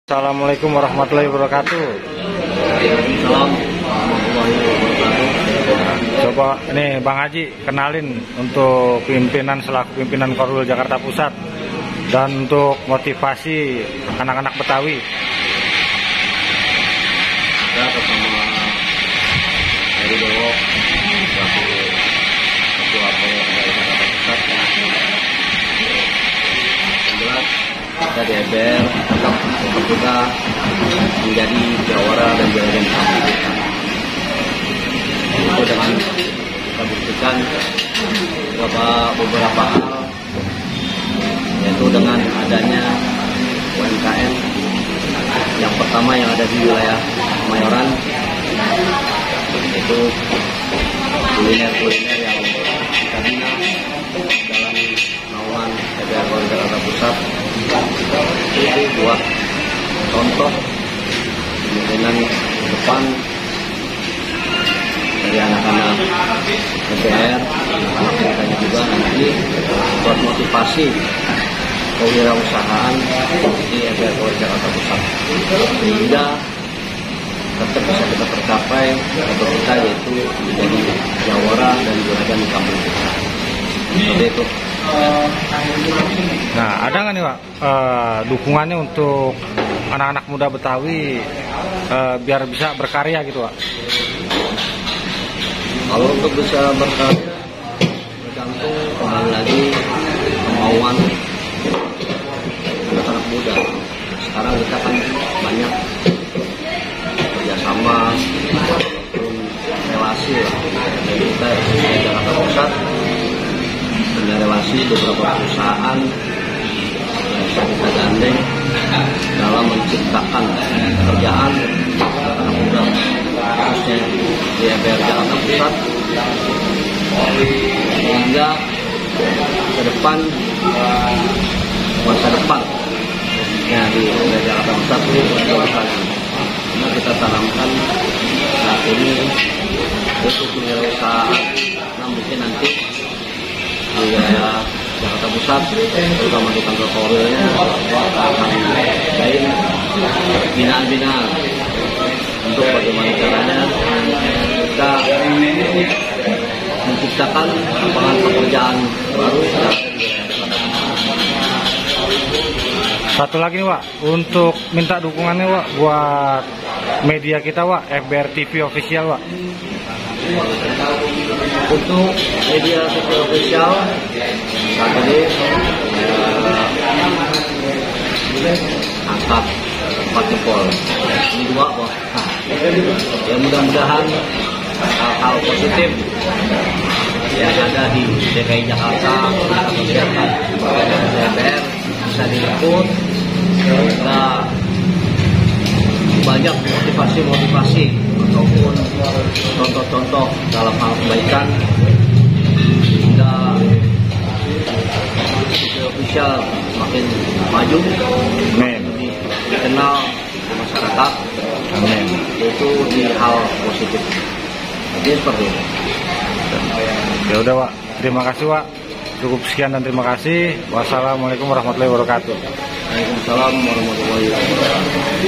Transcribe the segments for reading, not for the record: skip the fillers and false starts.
Assalamualaikum warahmatullahi wabarakatuh. Waalaikumsalam warahmatullahi wabarakatuh. Coba ini Bang Haji kenalin untuk pimpinan selaku pimpinan Korwil Jakarta Pusat dan untuk motivasi anak-anak Betawi. Kita bersama Heri Dewo selaku Ketua Korwil Jakarta Pusat. Yang jelas kita di EBR tetap kita menjadi jawara dan jawara kami. Itu dengan kita buktikan beberapa hal, yaitu dengan adanya UMKM yang pertama yang ada di wilayah Kemayoran, itu kuliner-kuliner yang kita bina dalam naungan EBR Korwil Jakarta Pusat. Itu buat contoh kemungkinan depan dari anak-anak EBR, anak-anaknya juga nanti buat motivasi kewirausahaan di EBR Korwil Jakarta Pusat, sehingga tetap bisa kita tercapai untuk kita, yaitu menjadi jawara dan juragan di kampung kita. Seperti itu. Nah, ada nggak nih Pak dukungannya untuk anak-anak muda Betawi biar bisa berkarya gitu Pak? Kalau untuk bisa berkarya tergantung kembali lagi kemauan anak-anak muda. Sekarang kita kan banyak kerjasama ataupun relasi lah. Jadi kita di Jakarta Pusat punya relasi beberapa perusahaan yang bisa kita gandeng dalam menciptakan pekerjaan anak muda, khususnya di EBR Jakarta Pusat, sehingga ke depan masa depan di EBR Jakarta Pusat itu berjualan. Karena kita tanamkan saat ini untuk kewirausahaan, nah mungkin nanti di wilayah Jakarta Pusat, terutama di kantor Korwilnya, akan lain binaan-binaan untuk bagaimana caranya kita menciptakan lapangan pekerjaan baru. Satu lagi nih Pak, untuk minta dukungannya Pak buat media kita Pak, EBR TV Official Pak. Untuk media sosial official saat ini angkat 4 jempol. Ini 2 Pak. Ya mudah-mudahan hal-hal positif yang ada di DKI Jakarta kegiatan EBR bisa diliput, sehingga banyak motivasi ataupun contoh-contoh dalam hal kebaikan, sehingga official makin maju, lebih dikenal di masyarakat, yaitu di hal positif. Jadi seperti itu. Ya udah Pak, terima kasih Pak. Cukup sekian dan terima kasih. Wassalamualaikum warahmatullahi wabarakatuh. Waalaikumsalam warahmatullahi wabarakatuh.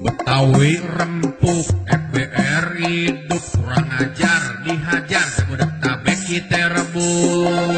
Betawi rempuk, EBR hidup kurang ajar, dihajar sebudak tabek kita rebus.